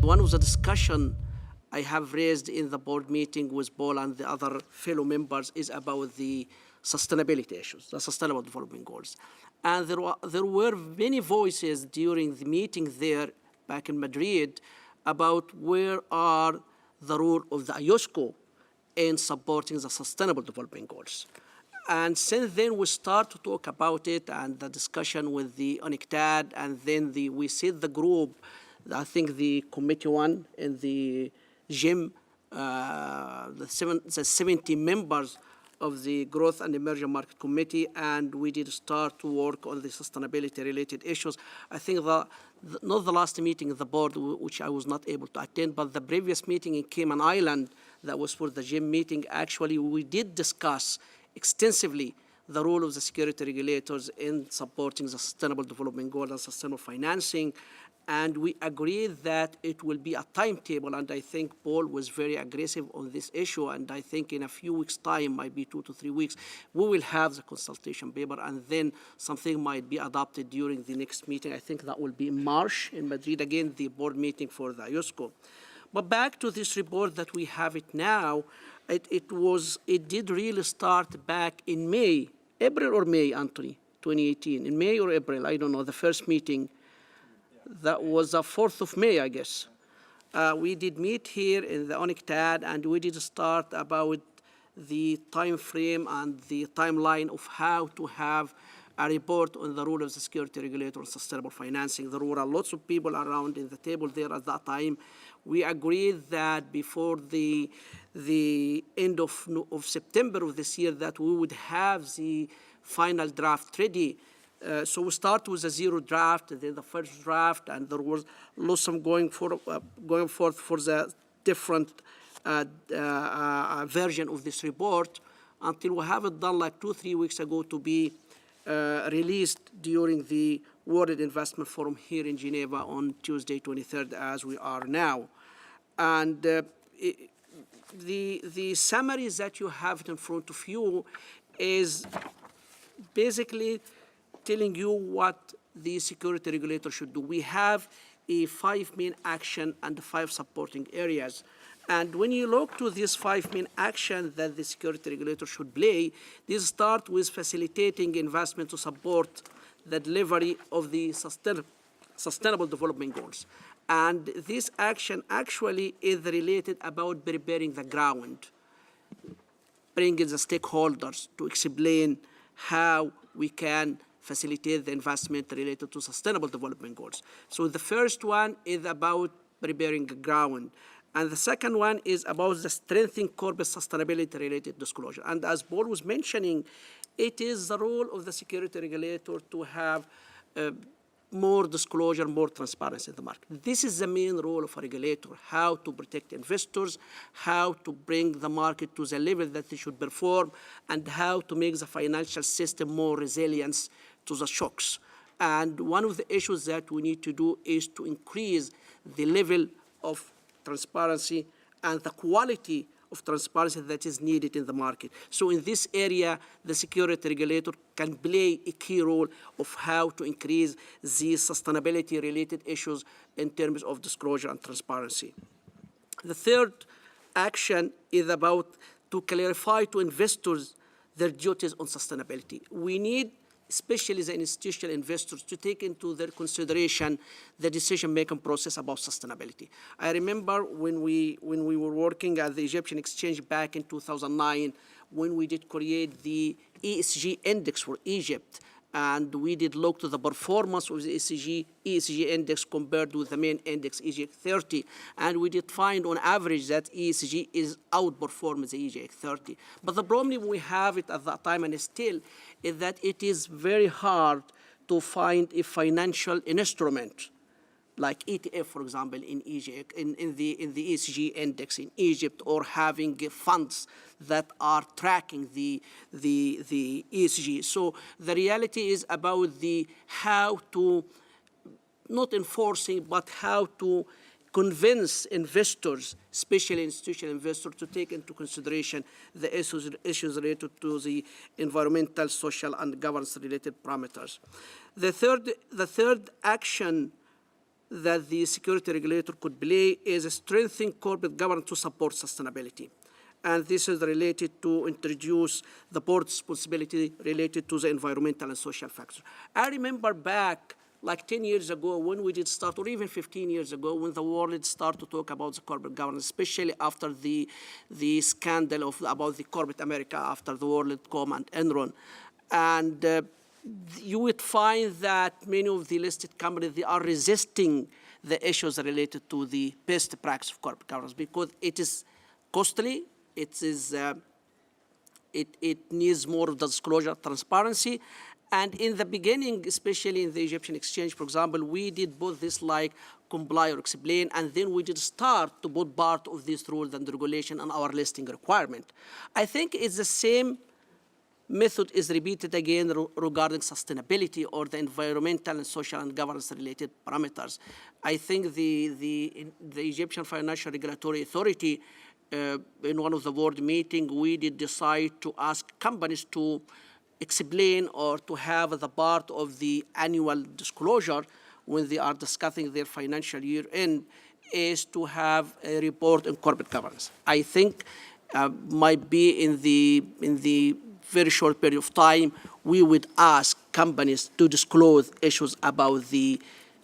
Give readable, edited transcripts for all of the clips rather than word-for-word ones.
one of the discussion I have raised in the board meeting with Paul and the other fellow members is about the sustainability issues, the sustainable development goals. And there were many voices during the meeting there back in Madrid about where are the role of the IOSCO in supporting the sustainable development goals. And since then, we start to talk about it and the discussion with the UNCTAD, and then we set the group, I think the committee one in the GIM, the 70 members of the Growth and Emerging Market Committee, and we did start to work on the sustainability-related issues. I think not the last meeting of the board, which I was not able to attend, but the previous meeting in Cayman Island, that was for the GIM meeting, actually we did discuss extensively the role of the security regulators in supporting the sustainable development goals and sustainable financing. And we agreed that it will be a timetable, and I think Paul was very aggressive on this issue, and I think in a few weeks' time, might be 2 to 3 weeks, we will have the consultation paper, and then something might be adopted during the next meeting. I think that will be in March in Madrid, again, the board meeting for the IOSCO. But back to this report that we have it now, it did really start back in May, April or May, Anthony, 2018, in May or April, I don't know, the first meeting. That was the 4th of May, I guess. We did meet here in the UNCTAD, and we did start about the time frame and the timeline of how to have a report on the role of the security regulator on sustainable financing. There were lots of people around in the table there at that time. We agreed that before the end of September of this year that we would have the final draft ready. So we start with a zero draft, and then the first draft, and there was lots of going forth for the different version of this report until we have it done like 2 or 3 weeks ago to be released during the World Investment Forum here in Geneva on Tuesday, 23rd, as we are now. And the summary that you have in front of you is basically telling you what the security regulator should do. We have 5 main action and 5 supporting areas. And when you look to these 5 main actions that the security regulator should play, these start with facilitating investment to support the delivery of the sustainable development goals. And this action actually is related about preparing the ground, bringing the stakeholders to explain how we can facilitate the investment related to sustainable development goals. So the first one is about preparing the ground. And the second one is about the strengthening corporate sustainability-related disclosure. And as Paul was mentioning, it is the role of the security regulator to have more disclosure, more transparency in the market. This is the main role of a regulator, how to protect investors, how to bring the market to the level that they should perform, and how to make the financial system more resilient to the shocks. And one of the issues that we need to do is to increase the level of transparency and the quality of transparency that is needed in the market. So in this area, the security regulator can play a key role of how to increase the sustainability-related issues in terms of disclosure and transparency. The third action is about to clarify to investors their duties on sustainability. We need especially the institutional investors, to take into their consideration the decision-making process about sustainability. I remember when we were working at the Egyptian Exchange back in 2009, when we did create the ESG index for Egypt, and we did look to the performance of the ESG index compared with the main index, EGX 30, and we did find on average that ESG is outperforming the EGX 30. But the problem we have it at that time, and still, is that it is very hard to find a financial instrument like ETF, for example, in Egypt, in the ESG index in Egypt, or having funds that are tracking the ESG. So the reality is about how to, not enforcing, but how to convince investors, especially institutional investors, to take into consideration the issues related to the environmental, social, and governance-related parameters. The third action that the security regulator could play is strengthening corporate governance to support sustainability. And this is related to introduce the board's responsibility related to the environmental and social factors. I remember back like 10 years ago when we did start, or even 15 years ago, when the world started to talk about the corporate governance, especially after the scandal about the corporate America after the WorldCom and Enron. And you would find that many of the listed companies, they are resisting the issues related to the best practice of corporate governance because it is costly, it needs more of the disclosure, transparency. And in the beginning, especially in the Egyptian exchange, for example, we did both this like comply or explain, and then we did start to put part of these rules and regulation on our listing requirement. I think it's the same method is repeated again regarding sustainability or the environmental and social and governance related parameters. I think the Egyptian Financial Regulatory Authority, in one of the board meetings, we did decide to ask companies to explain or to have the part of the annual disclosure when they are discussing their financial year end is to have a report on corporate governance. I think might be in the very short period of time, we would ask companies to disclose issues about the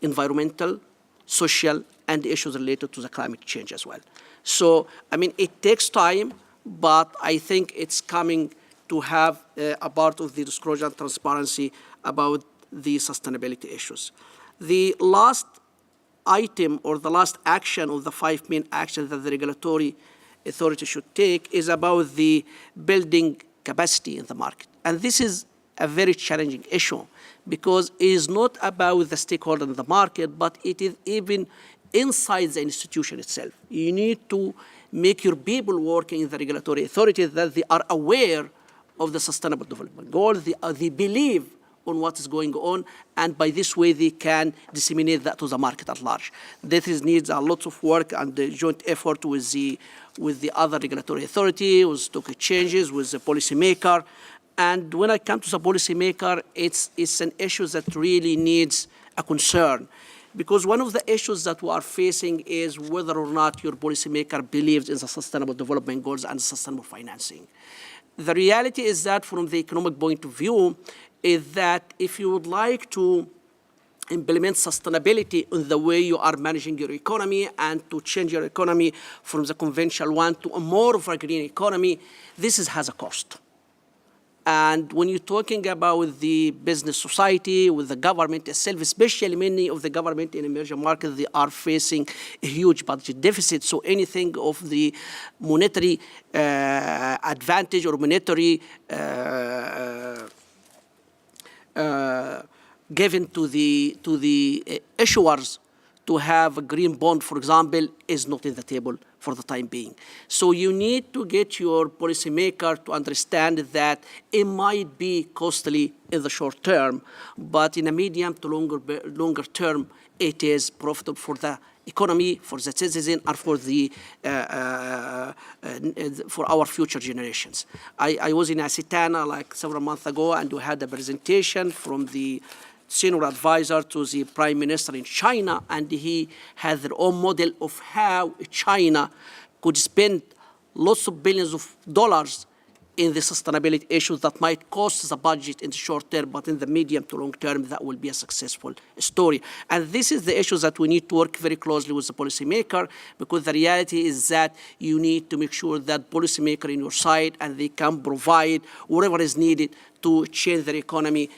environmental, social, and issues related to the climate change as well. So, I mean, it takes time, but I think it's coming to have a part of the disclosure and transparency about the sustainability issues. The last item or the last action of the 5 main actions that the regulatory authority should take is about the building capacity in the market. And this is a very challenging issue because it is not about the stakeholder in the market, but it is even inside the institution itself. You need to make your people working in the regulatory authority that they are aware of the sustainable development goals, they believe on what is going on, and by this way they can disseminate that to the market at large. This needs a lot of work and joint effort with the other regulatory authority, with stock exchanges, with the policymaker. And when I come to the policymaker, it's an issue that really needs a concern. Because one of the issues that we are facing is whether or not your policymaker believes in the sustainable development goals and sustainable financing. The reality is that from the economic point of view, is that if you would like to implement sustainability in the way you are managing your economy and to change your economy from the conventional one to a more of a green economy, this has a cost. And when you're talking about the business society, with the government itself, especially many of the government in emerging markets, they are facing a huge budget deficit. So anything of the monetary advantage or monetary given to the issuers to have a green bond, for example, is not in the table for the time being. So you need to get your policymaker to understand that it might be costly in the short term, but in a medium to longer term, it is profitable for the economy, for the citizen, and for our future generations. I was in Asitana like several months ago, and we had a presentation from the senior advisor to the prime minister in China, and he has their own model of how China could spend lots of billions of dollars in the sustainability issues that might cost the budget in the short term, but in the medium to long term, that will be a successful story. And this is the issues that we need to work very closely with the policymaker, because the reality is that you need to make sure that policymaker in your side, and they can provide whatever is needed to change their economy,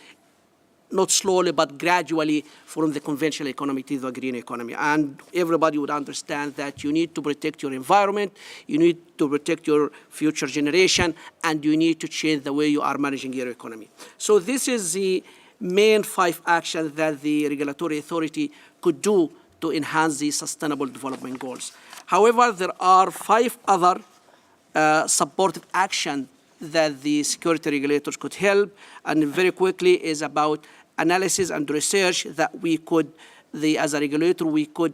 not slowly, but gradually from the conventional economy to the green economy. And everybody would understand that you need to protect your environment, you need to protect your future generation, and you need to change the way you are managing your economy. So this is the main 5 actions that the regulatory authority could do to enhance the sustainable development goals. However, there are 5 other supportive actions that the security regulators could help, and very quickly is about analysis and research that we could, as a regulator, we could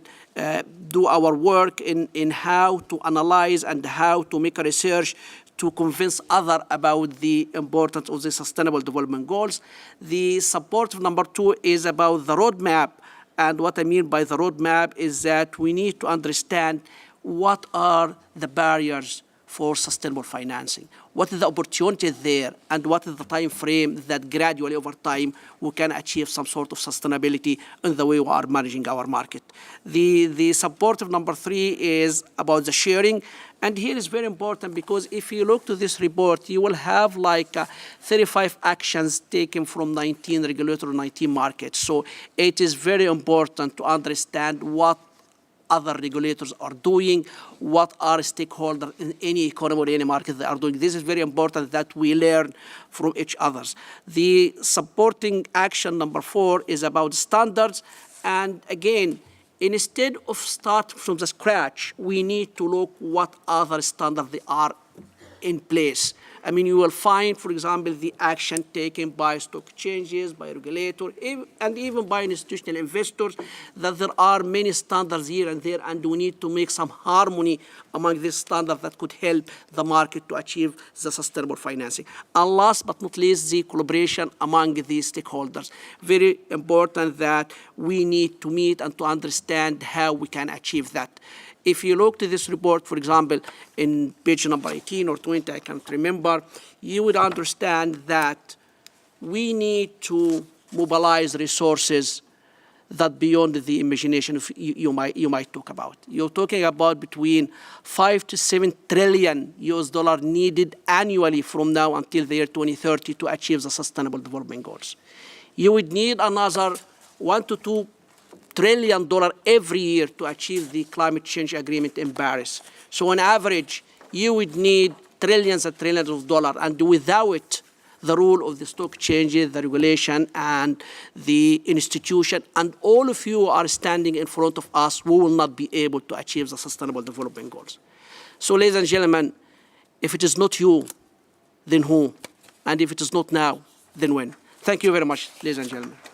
do our work in how to analyze and how to make a research to convince others about the importance of the sustainable development goals. The support of number 2 is about the roadmap And what I mean by the roadmap is that we need to understand what are the barriers for sustainable financing, what is the opportunity there, and what is the time frame that gradually over time we can achieve some sort of sustainability in the way we are managing our market. The supportive number 3 is about the sharing. And here is very important because if you look to this report, you will have like 35 actions taken from 19 regulatory 19 markets. So it is very important to understand what other regulators are doing, what our stakeholders in any economy or any market they are doing. This is very important that we learn from each other. The supporting action number 4 is about standards. And again, instead of start from the scratch, we need to look what other standards they are in place. I mean, you will find, for example, the action taken by stock exchanges, by regulators, and even by institutional investors, that there are many standards here and there, and we need to make some harmony among these standards that could help the market to achieve the sustainable financing. And last but not least, the collaboration among the stakeholders. Very important that we need to meet and to understand how we can achieve that. If you look to this report, for example, in page number 18 or 20, I can't remember, you would understand that we need to mobilize resources that beyond the imagination you might talk about. You're talking about between 5 to 7 trillion US dollar needed annually from now until the year 2030 to achieve the Sustainable Development Goals. You would need another 1 to 2 trillion dollar every year to achieve the climate change agreement in Paris. So on average, you would need trillions and trillions of dollars, and without the rule of the stock exchanges, the regulation, and the institution, and all of you are standing in front of us, we will not be able to achieve the Sustainable Development Goals. So ladies and gentlemen, if it is not you, then who? And if it is not now, then when? Thank you very much, ladies and gentlemen.